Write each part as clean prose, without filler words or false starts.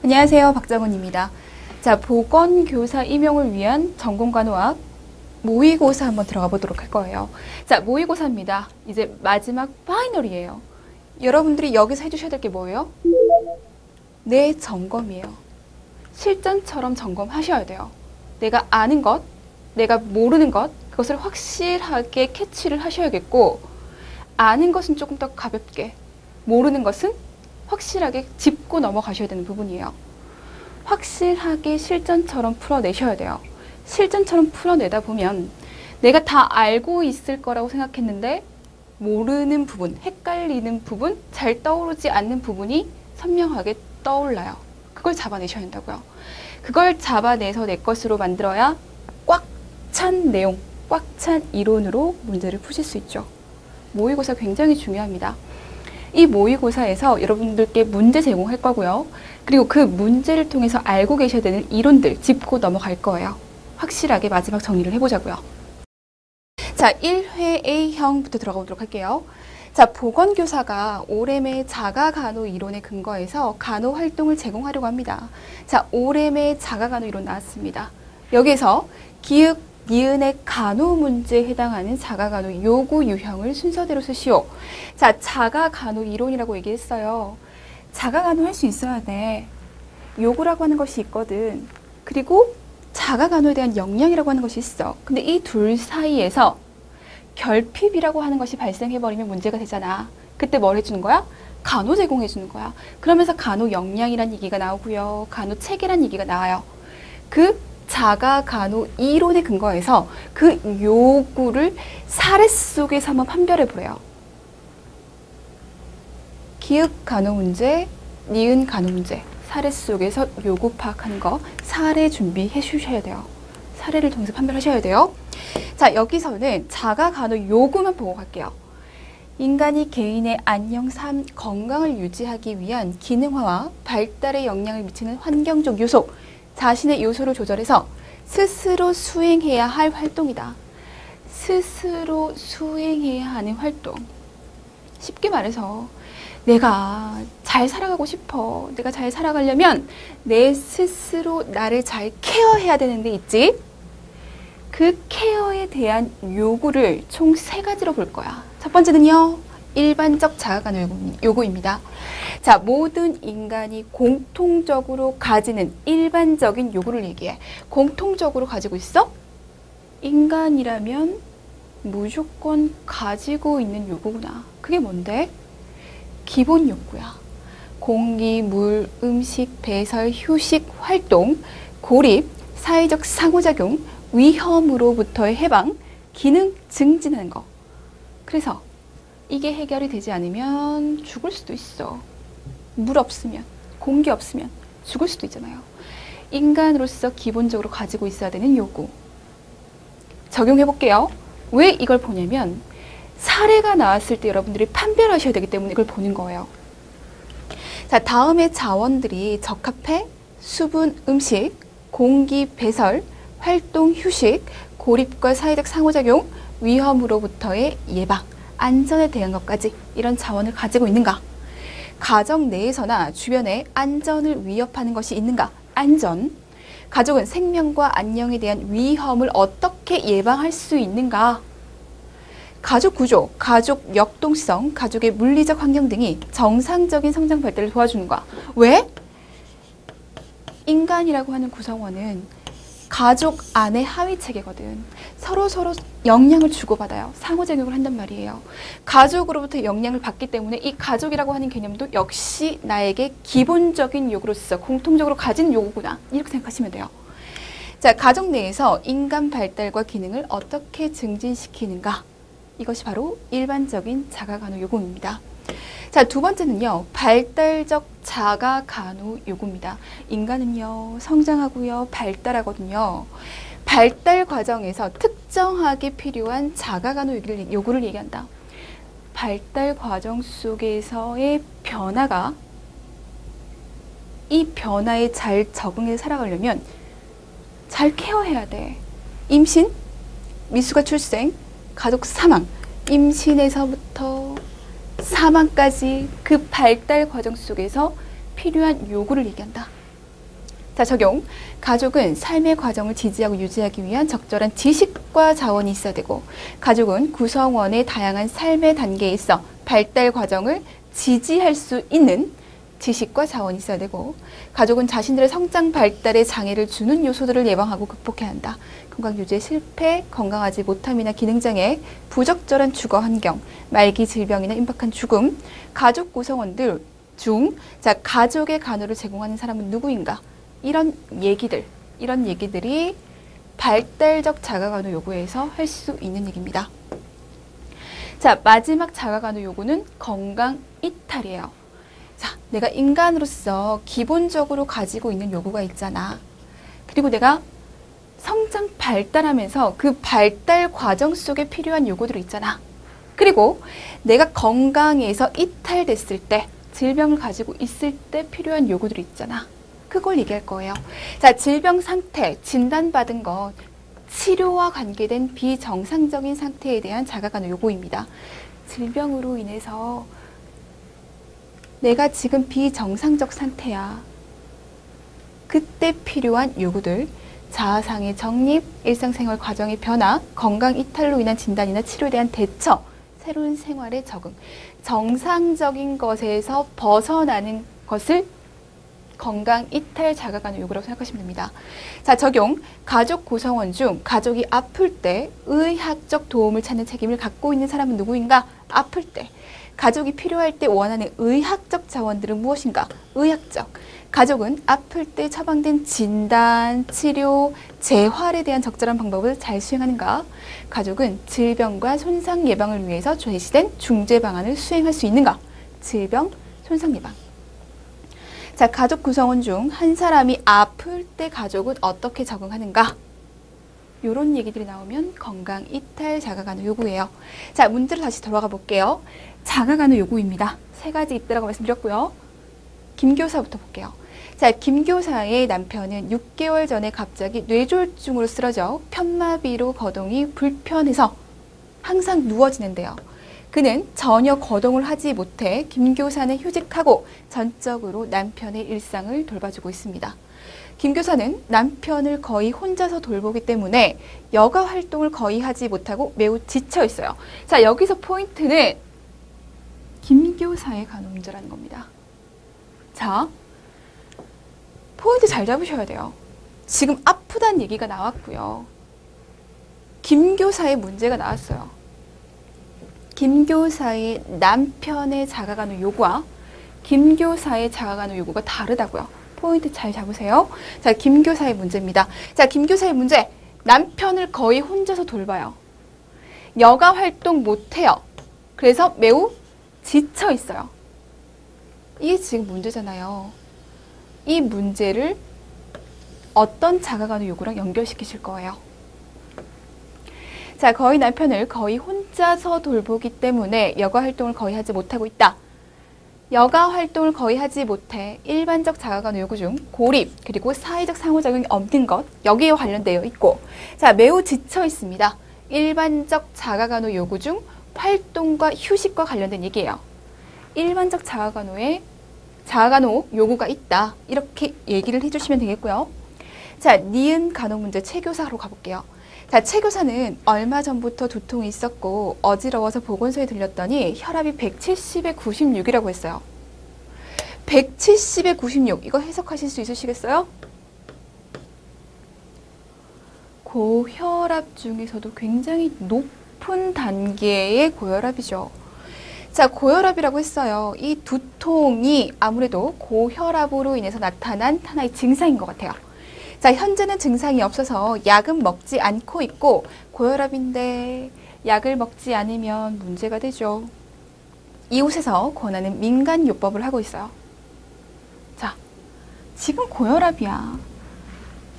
안녕하세요. 박정은입니다. 자, 보건교사 임용을 위한 전공간호학 모의고사 한번 들어가 보도록 할 거예요. 자, 모의고사입니다. 이제 마지막 파이널이에요. 여러분들이 여기서 해주셔야 될 게 뭐예요? 내 점검이에요. 실전처럼 점검하셔야 돼요. 내가 아는 것, 내가 모르는 것, 그것을 확실하게 캐치를 하셔야겠고, 아는 것은 조금 더 가볍게, 모르는 것은 확실하게 짚고 넘어가셔야 되는 부분이에요. 확실하게 실전처럼 풀어내셔야 돼요. 실전처럼 풀어내다 보면 내가 다 알고 있을 거라고 생각했는데 모르는 부분, 헷갈리는 부분, 잘 떠오르지 않는 부분이 선명하게 떠올라요. 그걸 잡아내셔야 한다고요. 그걸 잡아내서 내 것으로 만들어야 꽉 찬 내용, 꽉 찬 이론으로 문제를 푸실 수 있죠. 모의고사 굉장히 중요합니다. 이 모의고사에서 여러분들께 문제 제공할 거고요. 그리고 그 문제를 통해서 알고 계셔야 되는 이론들 짚고 넘어갈 거예요. 확실하게 마지막 정리를 해보자고요. 자, 1회 A형부터 들어가 보도록 할게요. 자, 보건교사가 오렘의 자가간호 이론에 근거해서 간호 활동을 제공하려고 합니다. 자, 오렘의 자가간호 이론 나왔습니다. 여기에서 기읍, 니은의 간호 문제에 해당하는 자가간호 요구 유형을 순서대로 쓰시오. 자, 자가간호 이론이라고 얘기했어요. 자가간호 할 수 있어야 돼. 요구라고 하는 것이 있거든. 그리고 자가간호에 대한 역량이라고 하는 것이 있어. 근데 이 둘 사이에서 결핍이라고 하는 것이 발생해버리면 문제가 되잖아. 그때 뭘 해주는 거야? 간호 제공해주는 거야. 그러면서 간호 역량이란 얘기가 나오고요. 간호 체계란 얘기가 나와요. 그 자가간호 이론에 근거해서 그 요구를 사례 속에서 한번 판별해 보래요. 기읍 간호 문제, 니은 간호 문제, 사례 속에서 요구 파악하는 거 사례 준비해 주셔야 돼요. 사례를 통해서 판별하셔야 돼요. 자, 여기서는 자가간호 요구만 보고 갈게요. 인간이 개인의 안녕, 삶, 건강을 유지하기 위한 기능화와 발달에 영향을 미치는 환경적 요소, 자신의 요소를 조절해서 스스로 수행해야 할 활동이다. 스스로 수행해야 하는 활동. 쉽게 말해서 내가 잘 살아가고 싶어. 내가 잘 살아가려면 내 스스로 나를 잘 케어해야 되는데 있지? 그 케어에 대한 요구를 총 3가지로 볼 거야. 첫 번째는요, 일반적 자가간호 요구입니다. 자, 모든 인간이 공통적으로 가지는 일반적인 요구를 얘기해. 공통적으로 가지고 있어? 인간이라면 무조건 가지고 있는 요구구나. 그게 뭔데? 기본 욕구야. 공기, 물, 음식, 배설, 휴식, 활동, 고립, 사회적 상호작용, 위험으로부터의 해방, 기능 증진하는 거. 그래서 이게 해결이 되지 않으면 죽을 수도 있어. 물 없으면, 공기 없으면 죽을 수도 있잖아요. 인간으로서 기본적으로 가지고 있어야 되는 요구. 적용해 볼게요. 왜 이걸 보냐면 사례가 나왔을 때 여러분들이 판별하셔야 되기 때문에 이걸 보는 거예요. 자, 다음의 자원들이 적합해 수분, 음식, 공기, 배설, 활동, 휴식, 고립과 사회적 상호작용, 위험으로부터의 예방, 안전에 대한 것까지 이런 자원을 가지고 있는가? 가정 내에서나 주변에 안전을 위협하는 것이 있는가? 안전. 가족은 생명과 안녕에 대한 위험을 어떻게 예방할 수 있는가? 가족 구조, 가족 역동성, 가족의 물리적 환경 등이 정상적인 성장 발달을 도와주는가? 왜? 인간이라고 하는 구성원은 가족 안의 하위 체계거든. 서로 영향을 주고받아요. 상호작용을 한단 말이에요. 가족으로부터 영향을 받기 때문에 이 가족이라고 하는 개념도 역시 나에게 기본적인 요구로서 공통적으로 가진 요구구나. 이렇게 생각하시면 돼요. 자, 가족 내에서 인간 발달과 기능을 어떻게 증진시키는가? 이것이 바로 일반적인 자가간호 요구입니다. 자, 두 번째는요, 발달적 자가간호 요구입니다. 인간은요, 성장하고요, 발달하거든요. 발달 과정에서 특정하게 필요한 자가간호 요구를 얘기한다. 발달 과정 속에서의 변화가 이 변화에 잘 적응해 살아가려면 잘 케어해야 돼. 임신, 미숙아 출생, 가족 사망, 임신에서부터 사망까지 그 발달 과정 속에서 필요한 요구를 얘기한다. 자, 적용. 가족은 삶의 과정을 지지하고 유지하기 위한 적절한 지식과 자원이 있어야 되고, 가족은 구성원의 다양한 삶의 단계에 있어 발달 과정을 지지할 수 있는 지식과 자원이 있어야 되고, 가족은 자신들의 성장 발달에 장애를 주는 요소들을 예방하고 극복해야 한다. 건강 유지의 실패, 건강하지 못함이나 기능장애, 부적절한 주거 환경, 말기 질병이나 임박한 죽음, 가족 구성원들 중 가족의 간호를 제공하는 사람은 누구인가? 이런 얘기들이 발달적 자가간호 요구에서 할 수 있는 얘기입니다. 자, 마지막 자가간호 요구는 건강 이탈이에요. 자, 내가 인간으로서 기본적으로 가지고 있는 요구가 있잖아. 그리고 내가 성장 발달하면서 그 발달 과정 속에 필요한 요구들이 있잖아. 그리고 내가 건강에서 이탈됐을 때, 질병을 가지고 있을 때 필요한 요구들이 있잖아. 그걸 얘기할 거예요. 자, 질병 상태, 진단받은 것, 치료와 관계된 비정상적인 상태에 대한 자가간호 요구입니다. 질병으로 인해서 내가 지금 비정상적 상태야. 그때 필요한 요구들, 자아상의 정립, 일상생활 과정의 변화, 건강 이탈로 인한 진단이나 치료에 대한 대처, 새로운 생활에 적응, 정상적인 것에서 벗어나는 것을 건강 이탈 자가간호 요구라고 생각하시면 됩니다. 자, 적용. 가족 구성원 중 가족이 아플 때 의학적 도움을 찾는 책임을 갖고 있는 사람은 누구인가? 아플 때. 가족이 필요할 때 원하는 의학적 자원들은 무엇인가? 의학적. 가족은 아플 때 처방된 진단, 치료, 재활에 대한 적절한 방법을 잘 수행하는가? 가족은 질병과 손상 예방을 위해서 제시된 중재 방안을 수행할 수 있는가? 질병, 손상 예방. 자, 가족 구성원 중 한 사람이 아플 때 가족은 어떻게 적응하는가? 이런 얘기들이 나오면 건강 이탈 자가간호 요구예요. 자, 문제로 다시 돌아가 볼게요. 자가간호 요구입니다. 세 가지 있다라고 말씀드렸고요. 김교사부터 볼게요. 자, 김교사의 남편은 6개월 전에 갑자기 뇌졸중으로 쓰러져 편마비로 거동이 불편해서 항상 누워지는데요. 그는 전혀 거동을 하지 못해 김교사는 휴직하고 전적으로 남편의 일상을 돌봐주고 있습니다. 김교사는 남편을 거의 혼자서 돌보기 때문에 여가 활동을 거의 하지 못하고 매우 지쳐 있어요. 자, 여기서 포인트는 김교사의 간호 문제라는 겁니다. 자, 포인트 잘 잡으셔야 돼요. 지금 아프다는 얘기가 나왔고요. 김교사의 문제가 나왔어요. 김교사의 남편의 자가간호 요구와 김교사의 자가간호 요구가 다르다고요. 포인트 잘 잡으세요. 자, 김교사의 문제입니다. 자, 김교사의 문제. 남편을 거의 혼자서 돌봐요. 여가 활동 못해요. 그래서 매우 지쳐 있어요. 이게 지금 문제잖아요. 이 문제를 어떤 자가간호 요구랑 연결시키실 거예요. 자, 거의 남편을 거의 혼자서 돌보기 때문에 여가 활동을 거의 하지 못하고 있다. 여가 활동을 거의 하지 못해 일반적 자가간호 요구 중 고립 그리고 사회적 상호작용이 없는 것, 여기에 관련되어 있고, 자, 매우 지쳐 있습니다. 일반적 자가간호 요구 중 활동과 휴식과 관련된 얘기예요. 일반적 자가간호 요구가 있다. 이렇게 얘기를 해주시면 되겠고요. 자, 니은 간호 문제 최교사로 가볼게요. 자, 최교사는 얼마 전부터 두통이 있었고 어지러워서 보건소에 들렸더니 혈압이 170에 96이라고 했어요. 170에 96, 이거 해석하실 수 있으시겠어요? 고혈압 중에서도 굉장히 높은 단계의 고혈압이죠. 자, 고혈압이라고 했어요. 이 두통이 아무래도 고혈압으로 인해서 나타난 하나의 증상인 것 같아요. 자, 현재는 증상이 없어서 약은 먹지 않고 있고, 고혈압인데 약을 먹지 않으면 문제가 되죠. 이곳에서 권하는 민간요법을 하고 있어요. 자, 지금 고혈압이야.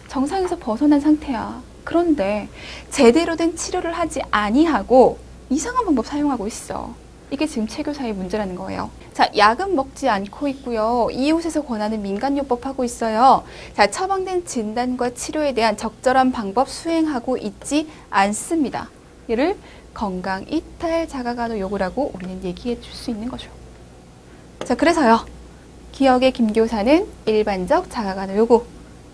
정상에서 벗어난 상태야. 그런데 제대로 된 치료를 하지 아니하고 이상한 방법 사용하고 있어. 이게 지금 최교사의 문제라는 거예요. 자, 약은 먹지 않고 있고요. 이웃에서 권하는 민간요법 하고 있어요. 자, 처방된 진단과 치료에 대한 적절한 방법 수행하고 있지 않습니다. 이를 건강 이탈 자가간호 요구라고 우리는 얘기해 줄 수 있는 거죠. 자, 그래서요. 기억의 김교사는 일반적 자가간호 요구,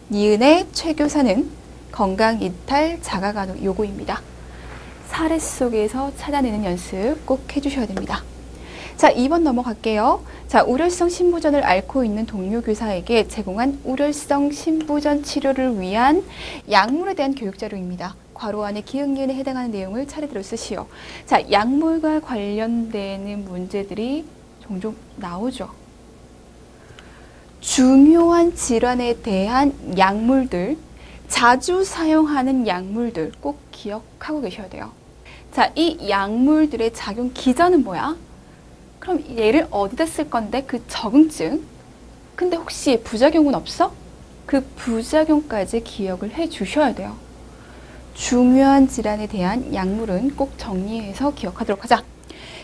니은의 최교사는 건강이탈 자가간호 요구입니다. 사례 속에서 찾아내는 연습 꼭 해주셔야 됩니다. 자, 2번 넘어갈게요. 자, 우렬성 신부전을 앓고 있는 동료 교사에게 제공한 우렬성 신부전 치료를 위한 약물에 대한 교육 자료입니다. 괄호 안에 기응니은에 해당하는 내용을 차례대로 쓰시오. 자, 약물과 관련되는 문제들이 종종 나오죠. 중요한 질환에 대한 약물들, 자주 사용하는 약물들 꼭 기억하고 계셔야 돼요. 자, 이 약물들의 작용 기전은 뭐야? 그럼 얘를 어디다 쓸 건데 그 적응증? 근데 혹시 부작용은 없어? 그 부작용까지 기억을 해 주셔야 돼요. 중요한 질환에 대한 약물은 꼭 정리해서 기억하도록 하자.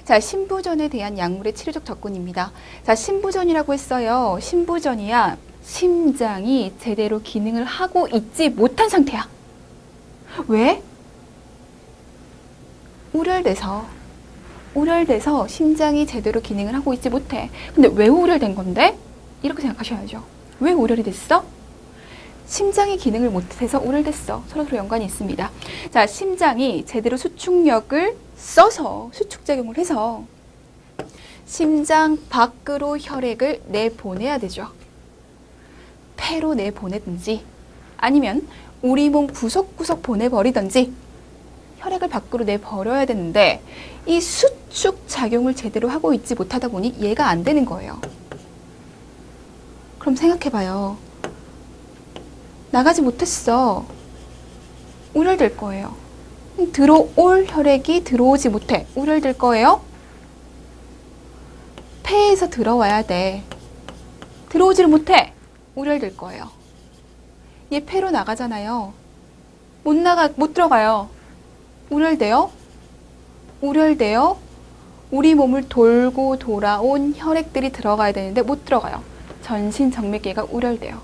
자, 신부전에 대한 약물의 치료적 접근입니다. 자, 신부전이라고 했어요. 신부전이야. 심장이 제대로 기능을 하고 있지 못한 상태야. 왜? 우렬돼서 심장이 제대로 기능을 하고 있지 못해. 근데 왜 우렬된 건데? 이렇게 생각하셔야죠. 왜 우렬이 됐어? 심장이 기능을 못해서 우렬됐어. 서로 연관이 있습니다. 자, 심장이 제대로 수축력을 써서 수축작용을 해서 심장 밖으로 혈액을 내보내야 되죠. 폐로 내보내든지 아니면 우리 몸 구석구석 보내버리든지 혈액을 밖으로 내버려야 되는데 이 수축 작용을 제대로 하고 있지 못하다 보니 얘가 안 되는 거예요. 그럼 생각해봐요. 나가지 못했어. 우렬될 거예요. 들어올 혈액이 들어오지 못해. 우렬될 거예요. 폐에서 들어와야 돼. 들어오지를 못해. 우렬될 거예요. 얘 폐로 나가잖아요. 못 들어가요. 우렬돼요? 우렬돼요? 우리 몸을 돌고 돌아온 혈액들이 들어가야 되는데 못 들어가요. 전신정맥계가 우렬돼요.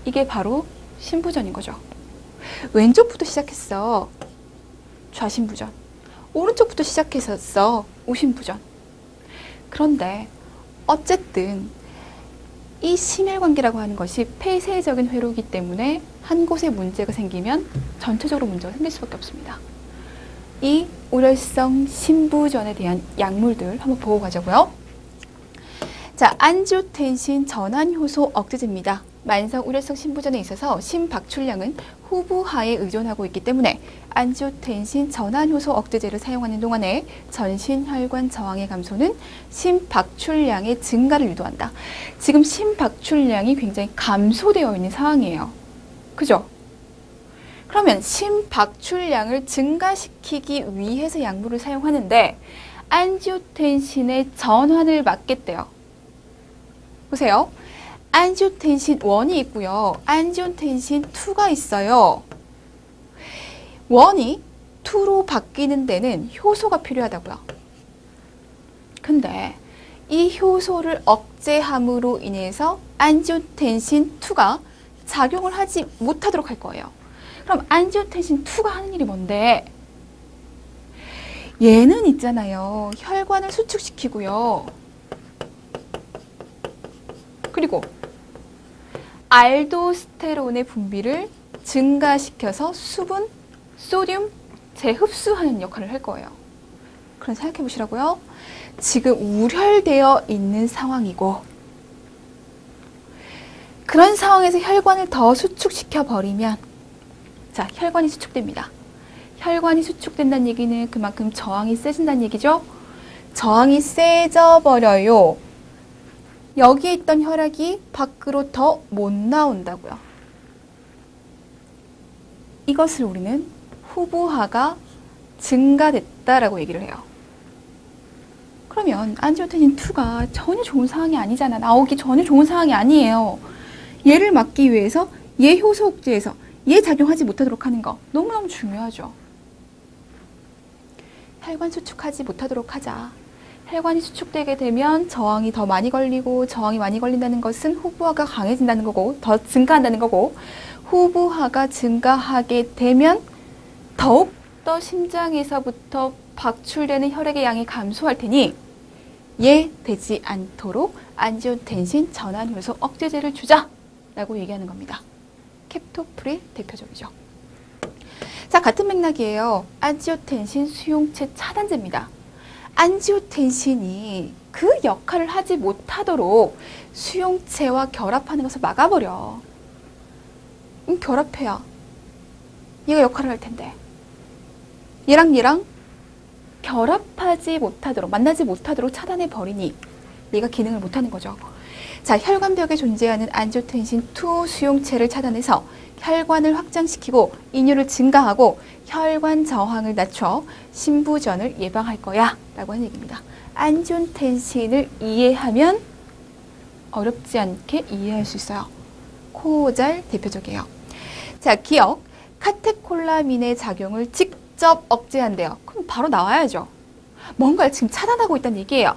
이게 바로 신부전인 거죠. 왼쪽부터 시작했어. 좌신부전. 오른쪽부터 시작했었어. 우신부전. 그런데 어쨌든 이 심혈관계라고 하는 것이 폐쇄적인 회로이기 때문에 한 곳에 문제가 생기면 전체적으로 문제가 생길 수밖에 없습니다. 이 우렬성 신부전에 대한 약물들 한번 보고 가자고요. 자, 안지오텐신 전환효소 억제제입니다. 만성 우렬성 신부전에 있어서 심박출량은 후부하에 의존하고 있기 때문에 안지오텐신 전환효소 억제제를 사용하는 동안에 전신혈관 저항의 감소는 심박출량의 증가를 유도한다. 지금 심박출량이 굉장히 감소되어 있는 상황이에요. 그죠? 그러면 심박출량을 증가시키기 위해서 약물을 사용하는데 안지오텐신의 전환을 막겠대요. 보세요. 안지오텐신 1이 있고요. 안지오텐신 2가 있어요. 1이 2로 바뀌는 데는 효소가 필요하다고요. 근데 이 효소를 억제함으로 인해서 안지오텐신 2가 작용을 하지 못하도록 할 거예요. 그럼 안지오텐신 2가 하는 일이 뭔데? 얘는 있잖아요. 혈관을 수축시키고요. 그리고 알도스테론의 분비를 증가시켜서 수분, 소듐 재흡수하는 역할을 할 거예요. 그럼 생각해 보시라고요. 지금 우혈되어 있는 상황이고 그런 상황에서 혈관을 더 수축시켜 버리면 자, 혈관이 수축됩니다. 혈관이 수축된다는 얘기는 그만큼 저항이 세진다는 얘기죠. 저항이 세져 버려요. 여기에 있던 혈액이 밖으로 더 못 나온다고요. 이것을 우리는 후부하가 증가됐다라고 얘기를 해요. 그러면 안지오텐신 2가 전혀 좋은 상황이 아니잖아. 나오기 전혀 좋은 상황이 아니에요. 얘를 막기 위해서 얘 효소 억제에서 얘 작용하지 못하도록 하는 거 너무너무 중요하죠. 혈관 수축하지 못하도록 하자. 혈관이 수축되게 되면 저항이 더 많이 걸리고 저항이 많이 걸린다는 것은 후부하가 강해진다는 거고 더 증가한다는 거고 후부하가 증가하게 되면 더욱더 심장에서부터 박출되는 혈액의 양이 감소할 테니 얘 되지 않도록 안지오텐신 전환효소 억제제를 주자라고 얘기하는 겁니다. 캡토프릴 대표적이죠. 자, 같은 맥락이에요. 안지오텐신 수용체 차단제입니다. 안지오텐신이 그 역할을 하지 못하도록 수용체와 결합하는 것을 막아버려. 결합해야 얘가 역할을 할 텐데. 얘랑 결합하지 못하도록, 만나지 못하도록 차단해버리니 얘가 기능을 못하는 거죠. 자, 혈관벽에 존재하는 안지오텐신2 수용체를 차단해서 혈관을 확장시키고 인유를 증가하고 혈관 저항을 낮춰 신부전을 예방할 거야 라고 하는 얘기입니다. 안지오텐신을 이해하면 어렵지 않게 이해할 수 있어요. 코오잘 대표적이에요. 자, 기억, 카테콜라민의 작용을 직접 억제한대요. 그럼 바로 나와야죠. 뭔가를 지금 차단하고 있다는 얘기예요.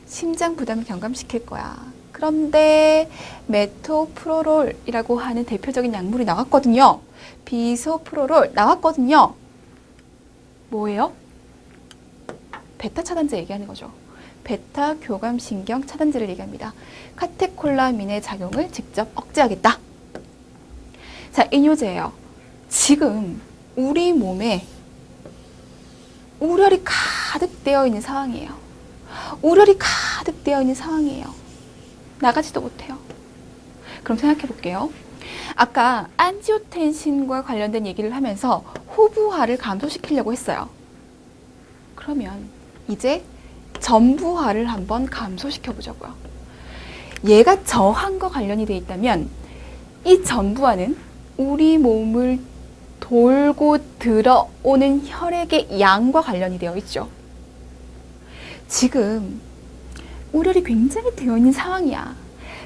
심장 부담을 경감시킬 거야. 그런데 메토프로롤이라고 하는 대표적인 약물이 나왔거든요. 비소프로롤 나왔거든요. 뭐예요? 베타 차단제 얘기하는 거죠. 베타 교감신경 차단제를 얘기합니다. 카테콜라민의 작용을 직접 억제하겠다. 자, 이뇨제예요. 지금 우리 몸에 우열이 가득 되어 있는 상황이에요. 우열이 가득 되어 있는 상황이에요. 나가지도 못해요. 그럼 생각해 볼게요. 아까 안지오텐신과 관련된 얘기를 하면서 호부화를 감소시키려고 했어요. 그러면 이제 전부화를 한번 감소시켜 보자고요. 얘가 저항과 관련이 되어 있다면 이 전부화는 우리 몸을 돌고 들어오는 혈액의 양과 관련이 되어 있죠. 지금 우열이 굉장히 되어 있는 상황이야.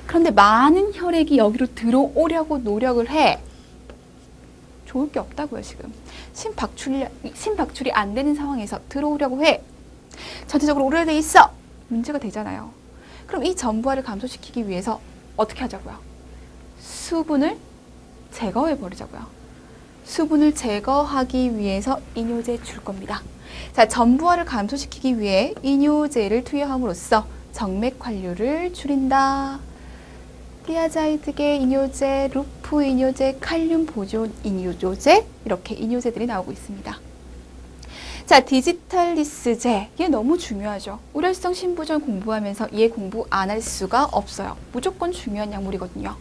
그런데 많은 혈액이 여기로 들어오려고 노력을 해. 좋을 게 없다고요, 지금. 심박출이 안 되는 상황에서 들어오려고 해. 전체적으로 오래돼 있어. 문제가 되잖아요. 그럼 이 전부화를 감소시키기 위해서 어떻게 하자고요? 수분을 제거해 버리자고요. 수분을 제거하기 위해서 이뇨제 줄 겁니다. 자, 전부화를 감소시키기 위해 이뇨제를 투여함으로써 정맥 관류를 줄인다. 디아자이드계 이뇨제, 루프 이뇨제, 칼륨 보존 이뇨제 이렇게 이뇨제들이 나오고 있습니다. 자, 디지탈리스제. 얘 너무 중요하죠. 우려성 신부전 공부하면서 얘 공부 안 할 수가 없어요. 무조건 중요한 약물이거든요.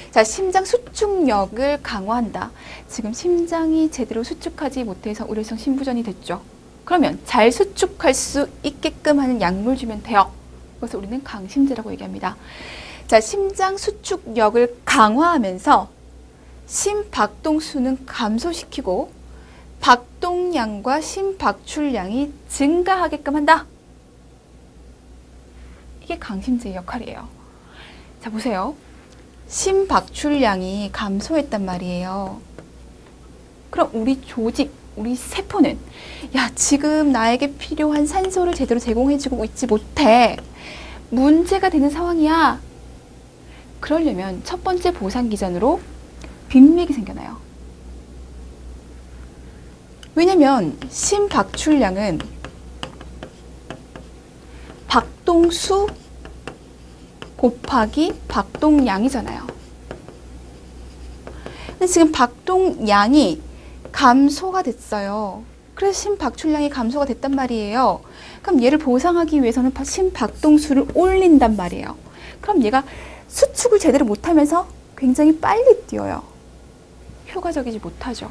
자, 심장 수축력을 강화한다. 지금 심장이 제대로 수축하지 못해서 우려성 신부전이 됐죠. 그러면 잘 수축할 수 있게끔 하는 약물 주면 돼요. 그래서 우리는 강심제라고 얘기합니다. 자, 심장 수축력을 강화하면서 심박동수는 감소시키고 박동량과 심박출량이 증가하게끔 한다. 이게 강심제의 역할이에요. 자, 보세요. 심박출량이 감소했단 말이에요. 그럼 우리 조직, 우리 세포는 야, 지금 나에게 필요한 산소를 제대로 제공해주고 있지 못해. 문제가 되는 상황이야. 그러려면 첫 번째 보상기전으로 빈맥이 생겨나요. 왜냐면 심박출량은 박동수 곱하기 박동량이잖아요. 근데 지금 박동량이 감소가 됐어요. 그래서 심박출량이 감소가 됐단 말이에요. 그럼 얘를 보상하기 위해서는 심박동수를 올린단 말이에요. 그럼 얘가 수축을 제대로 못하면서 굉장히 빨리 뛰어요. 효과적이지 못하죠.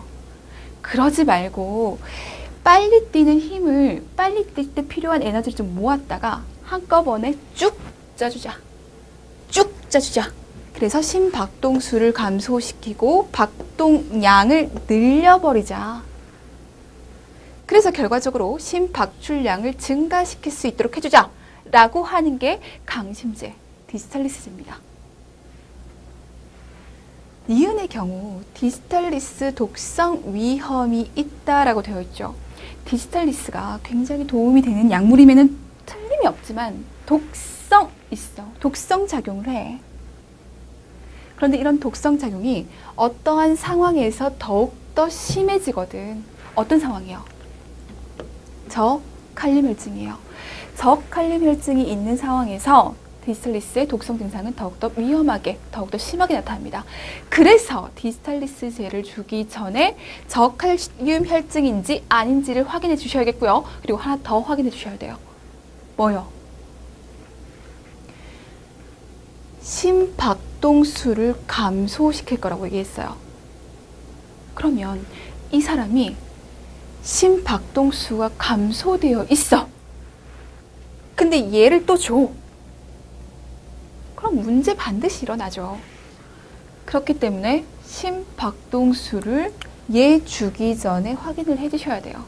그러지 말고 빨리 뛰는 힘을, 빨리 뛸 때 필요한 에너지를 좀 모았다가 한꺼번에 쭉 짜주자. 쭉 짜주자. 그래서 심박동수를 감소시키고 박동량을 늘려버리자. 그래서 결과적으로 심박출량을 증가시킬 수 있도록 해주자 라고 하는 게 강심제, 디스탈리스제입니다. 니은의 경우 디스탈리스 독성 위험이 있다라고 되어 있죠. 디스탈리스가 굉장히 도움이 되는 약물이면은 틀림이 없지만 독성 있어. 독성 작용을 해. 그런데 이런 독성 작용이 어떠한 상황에서 더욱더 심해지거든. 어떤 상황이요? 저칼륨 혈증이에요. 저칼륨 혈증이 있는 상황에서 디스탈리스의 독성 증상은 더욱더 위험하게, 더욱더 심하게 나타납니다. 그래서 디스탈리스제를 주기 전에 저칼륨 혈증인지 아닌지를 확인해 주셔야겠고요. 그리고 하나 더 확인해 주셔야 돼요. 뭐요? 심박동수를 감소시킬 거라고 얘기했어요. 그러면 이 사람이 심박동수가 감소되어 있어. 근데 얘를 또 줘. 그럼 문제 반드시 일어나죠. 그렇기 때문에 심박동수를 얘 주기 전에 확인을 해주셔야 돼요.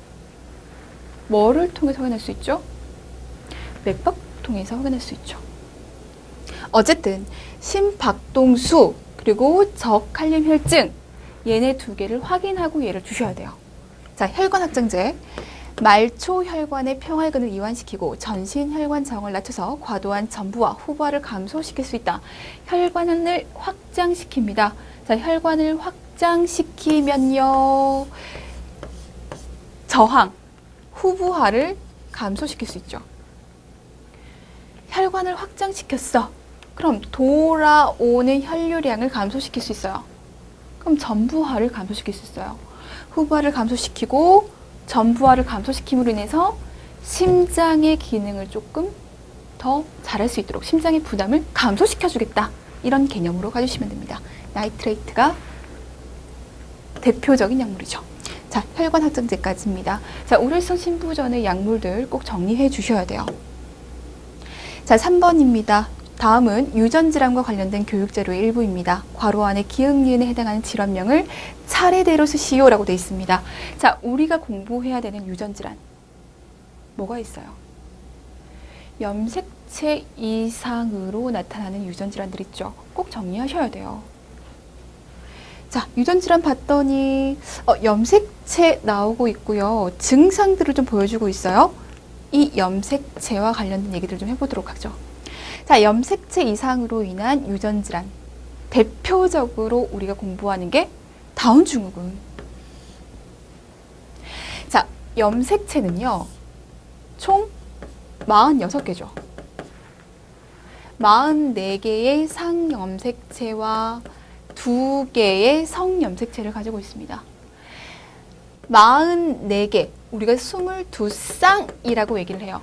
뭐를 통해서 확인할 수 있죠? 맥박 통해서 확인할 수 있죠. 어쨌든 심박동수 그리고 저칼륨 혈증 얘네 두 개를 확인하고 얘를 주셔야 돼요. 자, 혈관 확장제. 말초 혈관의 평활근을 이완시키고 전신 혈관 저항을 낮춰서 과도한 전부와 후부하를 감소시킬 수 있다. 혈관을 확장시킵니다. 자, 혈관을 확장시키면요. 저항, 후부하를 감소시킬 수 있죠. 혈관을 확장시켰어. 그럼 돌아오는 혈류량을 감소시킬 수 있어요. 그럼 전부하를 감소시킬 수 있어요. 후부하를 감소시키고 전부하를 감소시킴으로 인해서 심장의 기능을 조금 더 잘할 수 있도록 심장의 부담을 감소시켜주겠다. 이런 개념으로 가주시면 됩니다. 나이트레이트가 대표적인 약물이죠. 자, 혈관 확장제까지입니다. 자, 우울성 신부전의 약물들 꼭 정리해 주셔야 돼요. 자, 3번입니다. 다음은 유전질환과 관련된 교육자료의 일부입니다. 괄호 안에 기응니은에 해당하는 질환명을 차례대로 쓰시오라고 되어 있습니다. 자, 우리가 공부해야 되는 유전질환 뭐가 있어요? 염색체 이상으로 나타나는 유전질환들 있죠. 꼭 정리하셔야 돼요. 자, 유전질환 봤더니 염색체 나오고 있고요. 증상들을 좀 보여주고 있어요. 이 염색체와 관련된 얘기들 좀 해보도록 하죠. 자, 염색체 이상으로 인한 유전질환. 대표적으로 우리가 공부하는 게 다운 증후군. 자, 염색체는요. 총 46개죠. 44개의 상염색체와 2개의 성염색체를 가지고 있습니다. 44개, 우리가 22쌍이라고 얘기를 해요.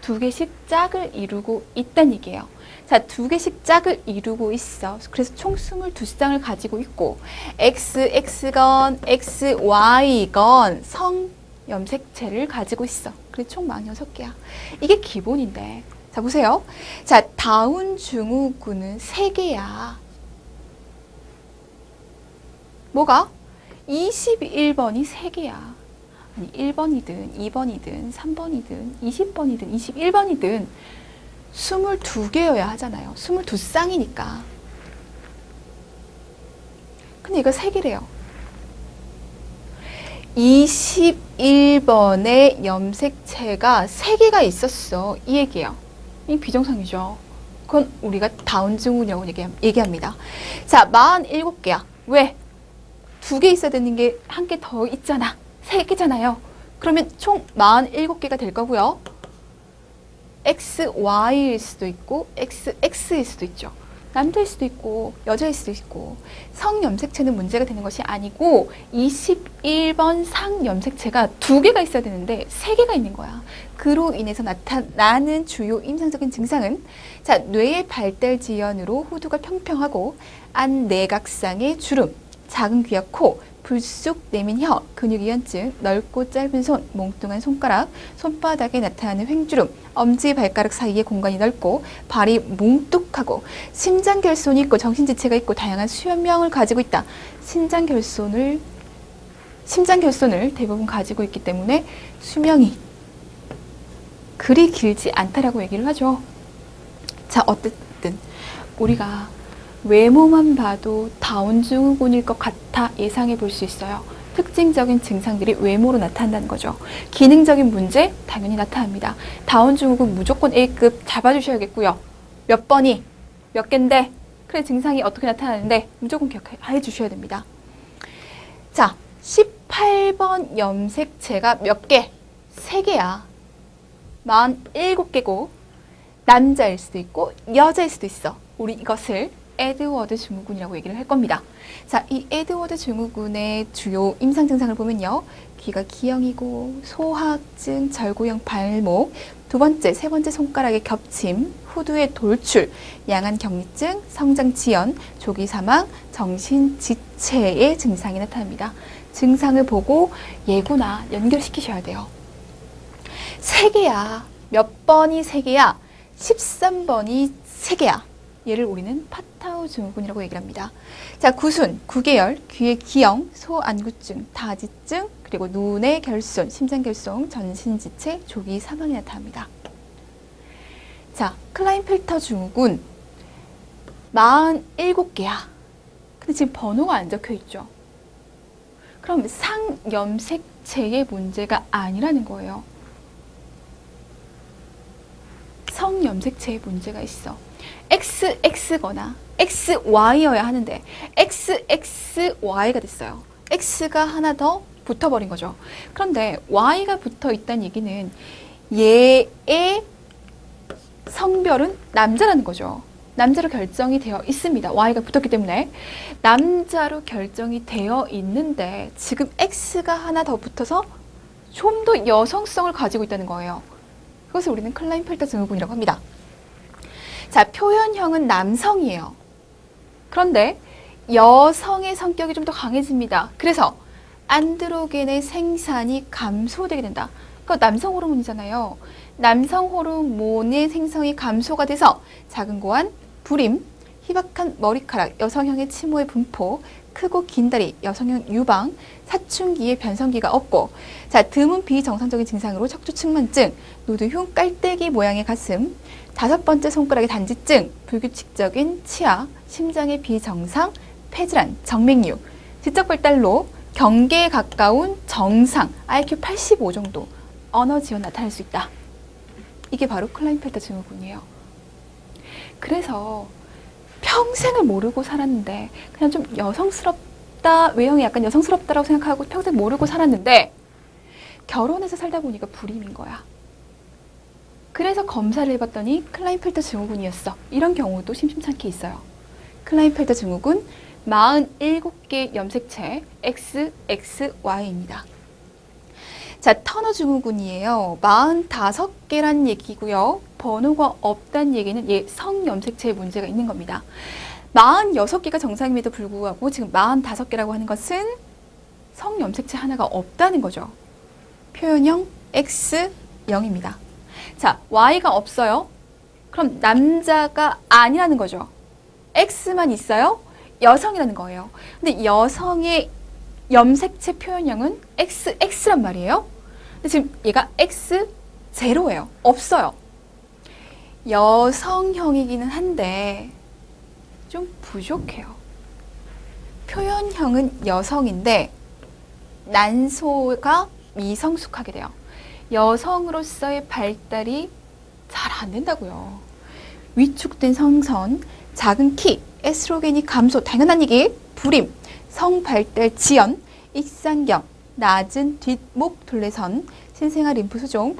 2개씩 짝을 이루고 있다는 얘기예요. 자, 2개씩 짝을 이루고 있어. 그래서 총 22쌍을 가지고 있고 XX건 XY건 성염색체를 가지고 있어. 그래서 총 46개야. 이게 기본인데. 자, 보세요. 자, 다운 증후군은 3개야. 뭐가? 21번이 3개야. 아니, 1번이든 2번이든 3번이든 20번이든 21번이든 22개여야 하잖아요. 22쌍이니까. 근데 이거 3개래요. 21번의 염색체가 3개가 있었어. 이 얘기예요. 이 비정상이죠. 그건 우리가 다운 증후군이라고 얘기합니다. 자, 47개야. 왜? 2개 있어야 되는 게 1개 더 있잖아. 3개잖아요. 그러면 총 47개가 될 거고요. XY일 수도 있고 XX일 수도 있죠. 남자일 수도 있고 여자일 수도 있고 성염색체는 문제가 되는 것이 아니고 21번 상염색체가 2개가 있어야 되는데 3개가 있는 거야. 그로 인해서 나타나는 주요 임상적인 증상은 자, 뇌의 발달 지연으로 호두가 평평하고 안내각상의 주름, 작은 귀와 코, 불쑥 내민 혀, 근육이완증, 넓고 짧은 손, 몽뚱한 손가락, 손바닥에 나타나는 횡주름, 엄지발가락 사이의 공간이 넓고 발이 뭉뚝하고 심장결손이 있고 정신지체가 있고 다양한 수면명을 가지고 있다. 심장결손을 대부분 가지고 있기 때문에 수명이 그리 길지 않다라고 얘기를 하죠. 자, 어쨌든 우리가 외모만 봐도 다운 증후군일 것 같아 예상해 볼 수 있어요. 특징적인 증상들이 외모로 나타난다는 거죠. 기능적인 문제 당연히 나타납니다. 다운 증후군 무조건 A급 잡아주셔야겠고요. 몇 번이 몇 개인데 그래 증상이 어떻게 나타나는데 무조건 기억해 주셔야 됩니다. 자, 18번 염색체가 몇 개? 3개야. 47개고 남자일 수도 있고 여자일 수도 있어. 우리 이것을 에드워드 증후군이라고 얘기를 할 겁니다. 자, 이 에드워드 증후군의 주요 임상 증상을 보면요. 귀가 기형이고 소화증, 절구형 발목, 두 번째, 세 번째 손가락의 겹침, 후두의 돌출, 양한 경리증, 성장 지연, 조기 사망, 정신 지체의 증상이 나타납니다. 증상을 보고 예고나 연결시키셔야 돼요. 3개야. 몇 번이 3개야? 13번이 3개야. 얘를 우리는 파타우 증후군이라고 얘기를 합니다. 자, 구순, 구개열, 귀의 기형, 소안구증, 다지증, 그리고 눈의 결손, 심장결손, 전신지체, 조기 사망이 나타납니다. 자, 클라인펠터 증후군 47개야. 근데 지금 번호가 안 적혀 있죠. 그럼 상염색체의 문제가 아니라는 거예요. 성염색체의 문제가 있어. XX거나 XY여야 하는데 XXY가 됐어요. X가 하나 더 붙어버린 거죠. 그런데 Y가 붙어 있다는 얘기는 얘의 성별은 남자라는 거죠. 남자로 결정이 되어 있습니다. Y가 붙었기 때문에 남자로 결정이 되어 있는데 지금 X가 하나 더 붙어서 좀 더 여성성을 가지고 있다는 거예요. 그것을 우리는 클라인펠터 증후군이라고 합니다. 자, 표현형은 남성이에요. 그런데 여성의 성격이 좀 더 강해집니다. 그래서 안드로겐의 생산이 감소되게 된다. 그러니까 남성 호르몬이잖아요. 남성 호르몬의 생성이 감소가 돼서 작은 고환, 불임, 희박한 머리카락, 여성형의 치모의 분포, 크고 긴 다리, 여성형 유방, 사춘기의 변성기가 없고, 자, 드문 비정상적인 증상으로 척추측만증, 노두흉, 깔때기 모양의 가슴, 5번째 손가락의 단지증, 불규칙적인 치아, 심장의 비정상, 폐질환, 정맥류, 지적 발달로 경계에 가까운 정상, IQ 85 정도, 언어 지연 나타날 수 있다. 이게 바로 클라인펠터 증후군이에요. 그래서 평생을 모르고 살았는데 그냥 좀 여성스럽다, 외형이 약간 여성스럽다라고 생각하고 평생 모르고 살았는데 결혼해서 살다 보니까 불임인 거야. 그래서 검사를 해봤더니 클라인펠터 증후군이었어. 이런 경우도 심심찮게 있어요. 클라인펠터 증후군 47개 염색체 XXY입니다. 자, 터너 증후군이에요. 45개란 얘기고요. 번호가 없다는 얘기는 얘 성염색체에 문제가 있는 겁니다. 46개가 정상임에도 불구하고 지금 45개라고 하는 것은 성염색체 하나가 없다는 거죠. 표현형 X0입니다. 자, Y가 없어요. 그럼 남자가 아니라는 거죠. X만 있어요. 여성이라는 거예요. 근데 여성의 염색체 표현형은 XX란 말이에요. 근데 지금 얘가 X0예요. 없어요. 여성형이기는 한데 좀 부족해요. 표현형은 여성인데 난소가 미성숙하게 돼요. 여성으로서의 발달이 잘 안 된다고요. 위축된 성선, 작은 키, 에스트로겐이 감소, 당연한 얘기, 불임, 성발달 지연, 익상경, 낮은 뒷목 둘레선, 신생아 림프 수종,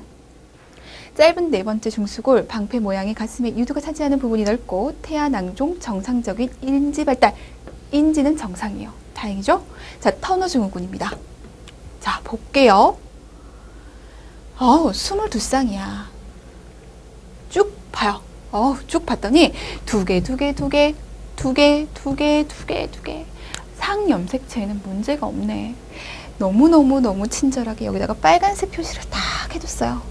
짧은 4번째 중수골, 방패 모양의 가슴에 유두가 차지하는 부분이 넓고 태아 낭종, 정상적인 인지 발달, 인지는 정상이에요. 다행이죠? 자, 터너 증후군입니다. 자, 볼게요. 22쌍이야. 쭉 봐요. 쭉 봤더니 두 개. 상염색체에는 문제가 없네. 너무 친절하게 여기다가 빨간색 표시를 딱 해줬어요.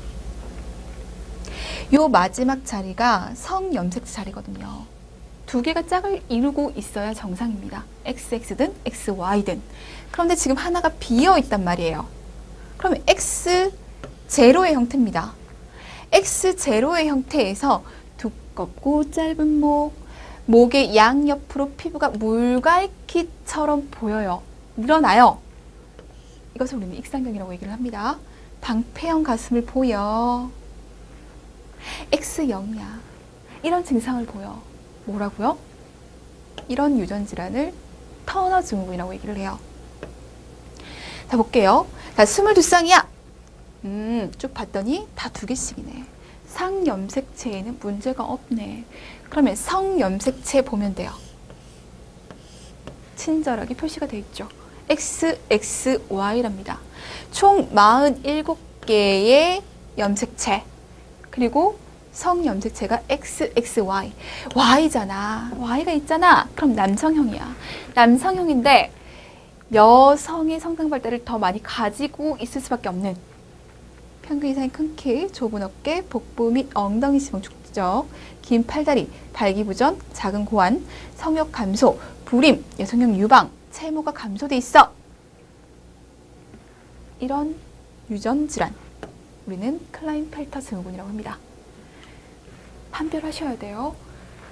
요 마지막 자리가 성염색체 자리거든요. 2개가 짝을 이루고 있어야 정상입니다. XX든 XY든. 그런데 지금 하나가 비어 있단 말이에요. 그러면 X0의 형태입니다. X0의 형태에서 두껍고 짧은 목, 목의 양옆으로 피부가 물갈퀴처럼 보여요. 늘어나요. 이것을 우리는 익상경이라고 얘기를 합니다. 방패형 가슴을 보여. X0이야. 이런 증상을 보여. 뭐라고요? 이런 유전질환을 터너 증후군이라고 얘기를 해요. 자, 볼게요. 자, 22쌍이야. 쭉 봤더니 다 2개씩이네. 상염색체에는 문제가 없네. 그러면 성염색체 보면 돼요. 친절하게 표시가 되어 있죠. XXY랍니다. 총 47개의 염색체, 그리고 성염색체가 XXY. Y잖아. Y가 있잖아. 그럼 남성형이야. 남성형인데 여성의 성장 발달을 더 많이 가지고 있을 수밖에 없는, 평균 이상의 큰 키, 좁은 어깨, 복부 및 엉덩이 지방 축적, 긴 팔다리, 발기부전, 작은 고환, 성욕 감소, 불임, 여성형 유방, 채모가 감소돼 있어. 이런 유전 질환, 우리는 클라인펠터 증후군이라고 합니다. 판별하셔야 돼요.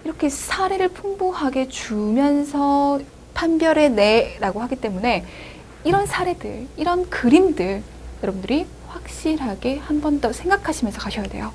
이렇게 사례를 풍부하게 주면서 판별해내라고 하기 때문에 이런 사례들, 이런 그림들 여러분들이 확실하게 한 번 더 생각하시면서 가셔야 돼요.